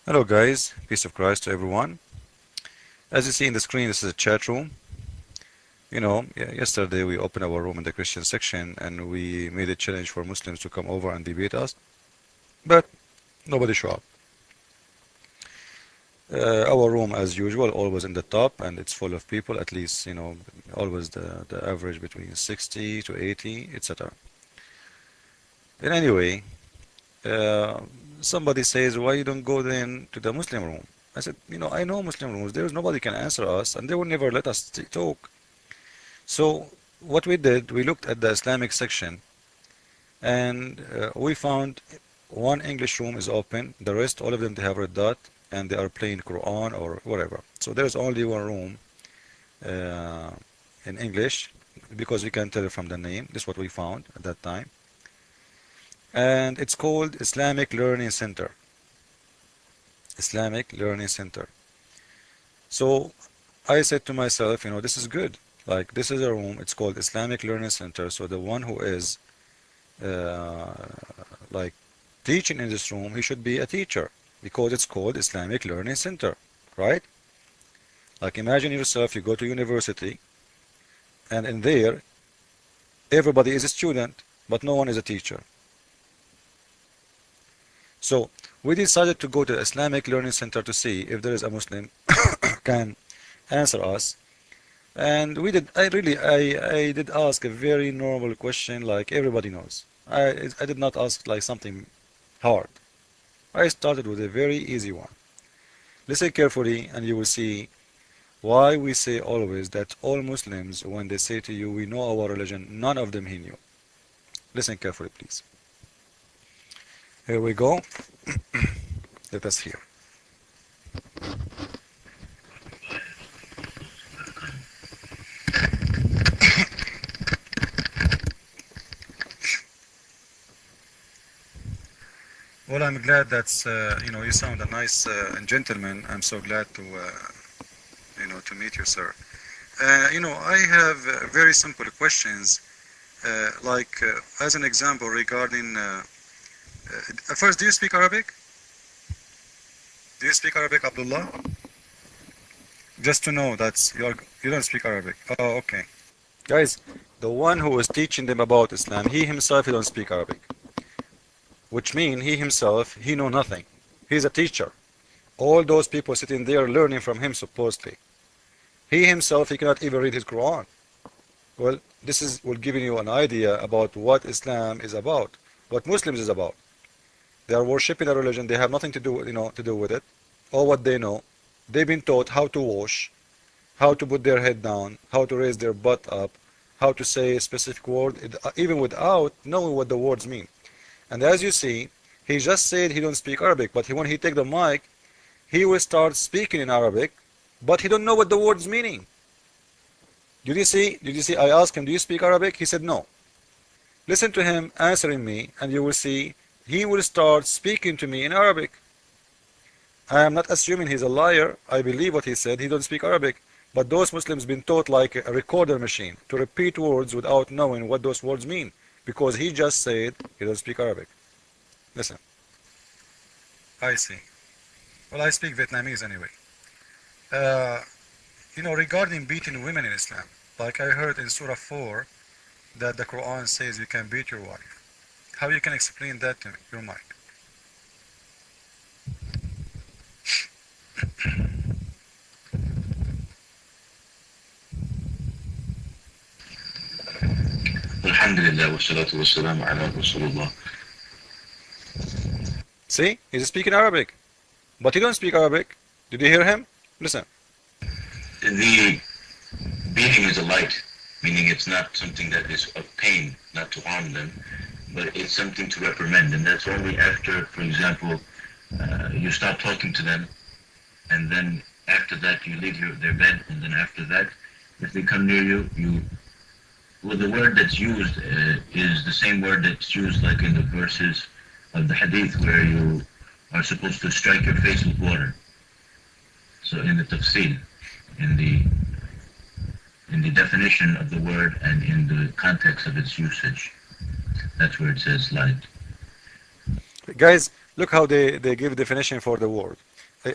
Hello guys, peace of Christ to everyone. As you see in the screen, this is a chat room. Yesterday we opened our room in the Christian section and we made a challenge for Muslims to come over and debate us, but nobody showed up. Our room, as usual, always in the top and it's full of people, at least, always the average between 60 to 80, etc. And anyway, uh, somebody says, why you don't go then to the Muslim room? I said, I know Muslim rooms. There's nobody can answer us and they will never let us talk. So what we did, we looked at the Islamic section and we found one English room is open. The rest, all of them, they have red dot and they are playing Quran or whatever. So there's only one room uh, in English because we can tell it from the name. This is what we found at that time. And it's called Islamic Learning Center. Islamic Learning Center. So I said to myself, this is good. Like, this is a room, it's called Islamic Learning Center. So the one who is uh, like teaching in this room, he should be a teacher because it's called Islamic Learning Center, right? Like, imagine yourself, you go to university and in there, everybody is a student, but no one is a teacher. So we decided to go to the Islamic Learning Center to see if there is a Muslim can answer us. And we did, I did ask a very normal question like everybody knows. I did not ask like something hard. I started with a very easy one. Listen carefully and you will see why we say always that all Muslims, when they say to you, we know our religion, none of them he knew. Listen carefully, please. Here we go. Let us hear. Well, I'm glad that's, you sound a nice gentleman. I'm so glad to meet you, sir. I have very simple questions, as an example regarding, first, do you speak Arabic? Do you speak Arabic, Abdullah? Just to know that you don't speak Arabic. Oh, okay. Guys, the one who is teaching them about Islam, he himself, he don't speak Arabic. Which means he himself, he know nothing. He's a teacher. All those people sitting there learning from him supposedly. He himself, he cannot even read his Quran. Well, this is will giving you an idea about what Islam is about, what Muslims is about. They are worshipping a religion. They have nothing to do, to do with it. All what they know, they've been taught how to wash, how to put their head down, how to raise their butt up, how to say a specific word, even without knowing what the words mean. And as you see, he just said he don't speak Arabic, but when he take the mic, he will start speaking in Arabic, but he don't know what the words meaning. Did you see? Did you see? I asked him, do you speak Arabic? He said no. Listen to him answering me, and you will see he will start speaking to me in Arabic. I am not assuming he's a liar. I believe what he said. He don't speak Arabic. But those Muslims been taught like a recorder machine to repeat words without knowing what those words mean. Because he just said he doesn't speak Arabic. Listen. I see. Well, I speak Vietnamese anyway. Uh, regarding beating women in Islam, like I heard in Surah 4 that the Quran says you can beat your wife. How you can explain that to me, your mind? Alhamdulillah, wassalatu wassalamu ala Rasulullah. See, he's speaking Arabic, but he don't speak Arabic. Did you hear him? Listen. The beating is a light, meaning it's not something that is of pain, not to harm them, but it's something to reprimand. And that's only after, for example, you stop talking to them, and then after that you leave their bed, and then after that, if they come near you, well, the word that's used is the same word that's used like in the verses of the hadith where you are supposed to strike your face with water. So in the tafsir, in the definition of the word and in the context of its usage, that's where it says light. Guys, look how they give definition for the word.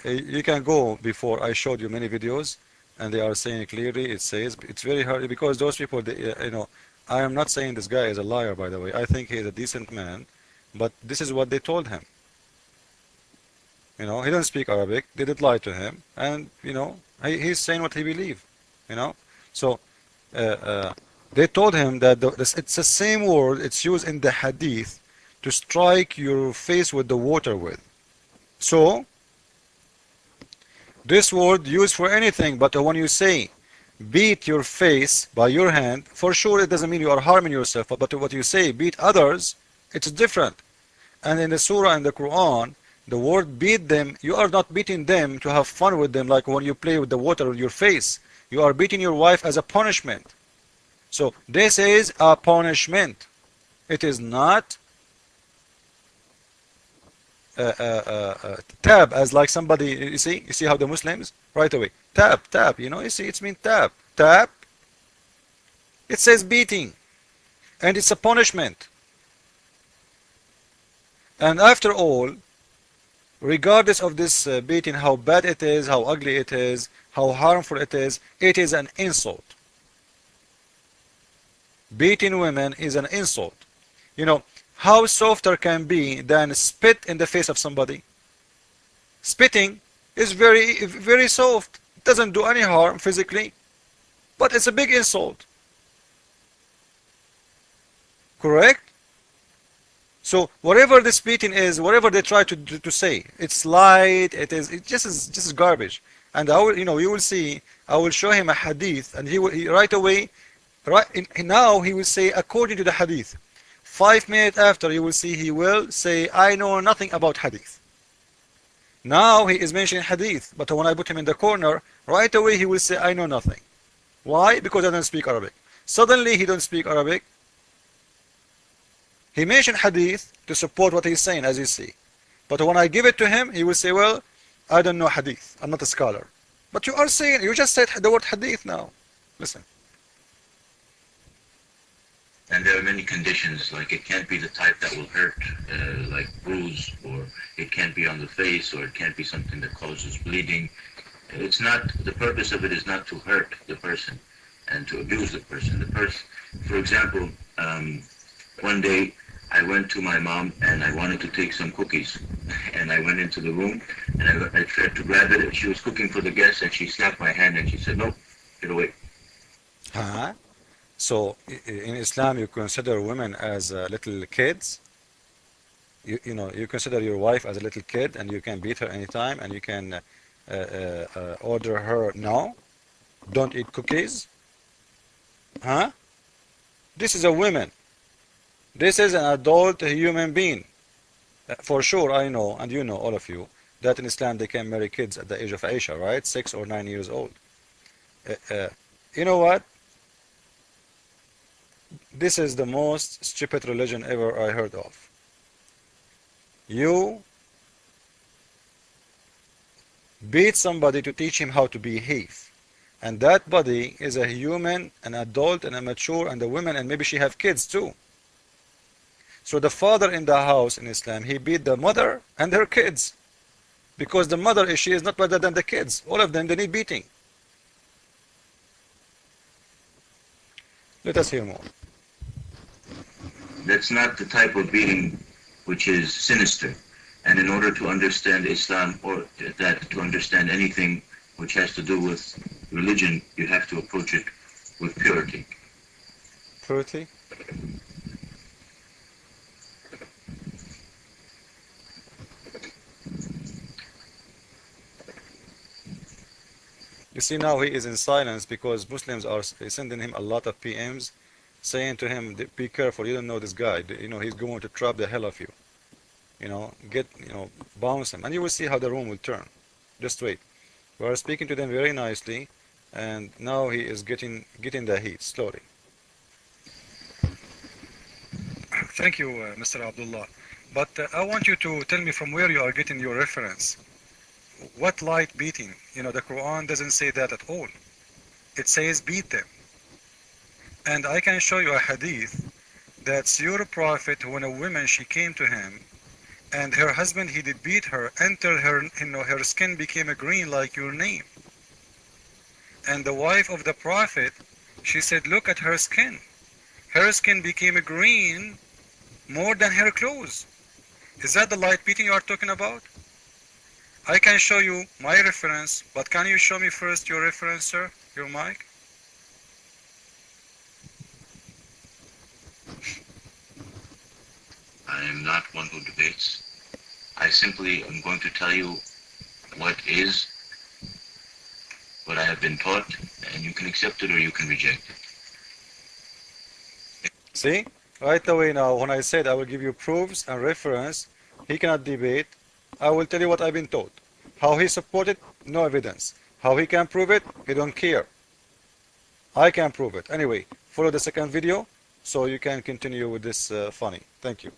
You can go before. I showed you many videos, and they are saying clearly. It says it's very hard because those people, they, I am not saying this guy is a liar, by the way. I think he is a decent man, but this is what they told him. He doesn't speak Arabic. They did lie to him, and he's saying what he believes. You know, so uh, uh, they told him that it's the same word. It's used in the Hadith to strike your face with the water with. So this word used for anything, but when you say beat your face by your hand, for sure it doesn't mean you are harming yourself, but what you say beat others, it's different. And in the surah and the Quran, the word beat them, you are not beating them to have fun with them like when you play with the water with your face. You are beating your wife as a punishment. So this is a punishment. It is not tab as like somebody, you see how the Muslims right away tap, you see it's mean tap, it says beating, and it's a punishment. And after all, regardless of this beating, how bad it is, how ugly it is, how harmful it is an insult. Beating women is an insult. How softer can be than spit in the face of somebody? Spitting is very, very soft. It doesn't do any harm physically, but it's a big insult. Correct? So whatever this beating is, whatever they try to say, it's light. It just is garbage. And you will see. I will show him a hadith, and he right away, now he will say according to the hadith. 5 minutes after, you will see he will say, I know nothing about hadith. Now he is mentioning hadith, but when I put him in the corner, right away he will say, I know nothing. Why? Because I don't speak Arabic. Suddenly he don't speak Arabic. He mentioned hadith to support what he's saying, as you see. But when I give it to him, he will say, well, I don't know hadith. I'm not a scholar. But you just said the word hadith now. Listen. And there are many conditions, like it can't be the type that will hurt, like bruise, or it can't be on the face, or it can't be something that causes bleeding. It's not, the purpose of it is not to hurt the person and to abuse the person. For example, one day I went to my mom and I wanted to take some cookies. And I went into the room and I tried to grab it, and she was cooking for the guests, and she slapped my hand and she said, no, get away. Huh? So in Islam, you consider women as little kids. You consider your wife as a little kid, and you can beat her anytime, and you can order her, no, don't eat cookies. Huh? This is a woman. This is an adult human being. For sure, I know, and you know, all of you, that in Islam they can marry kids at the age of Aisha, right? 6 or 9 years old. You know what? This is the most stupid religion ever I heard of. You beat somebody to teach him how to behave. And that body is a human, an adult, and a mature, and a woman, and maybe she have kids too. So the father in the house in Islam, he beat the mother and her kids. Because the mother, she is not better than the kids. All of them, they need beating. Let us hear more. That's not the type of beating which is sinister. And in order to understand Islam, or that to understand anything which has to do with religion, you have to approach it with purity. Purity? You see, now he is in silence because Muslims are sending him a lot of PMs saying to him, be careful, you don't know this guy, he's going to trap the hell of you. Bounce him, and you will see how the room will turn. Just wait. We are speaking to them very nicely, and now he is getting the heat slowly. Thank you, Mr. Abdullah. But I want you to tell me from where you are getting your reference. What light beating? The Quran doesn't say that at all. It says beat them. And I can show you a hadith that's your prophet, when a woman, she came to him and her husband, he did beat her until her skin became a green like your name. And the wife of the prophet, she said, look at her skin. Her skin became a green more than her clothes. Is that the light beating you are talking about? I can show you my reference, but can you show me first your reference, sir? Your mic? I am not one who debates. I simply am going to tell you what is, what I have been taught, and you can accept it or you can reject it. See? Right away now, when I said I will give you proofs and reference, he cannot debate. I will tell you what I've been taught. How he supported, no evidence. How he can prove it, he don't care. I can prove it. Anyway, follow the second video so you can continue with this funny. Thank you.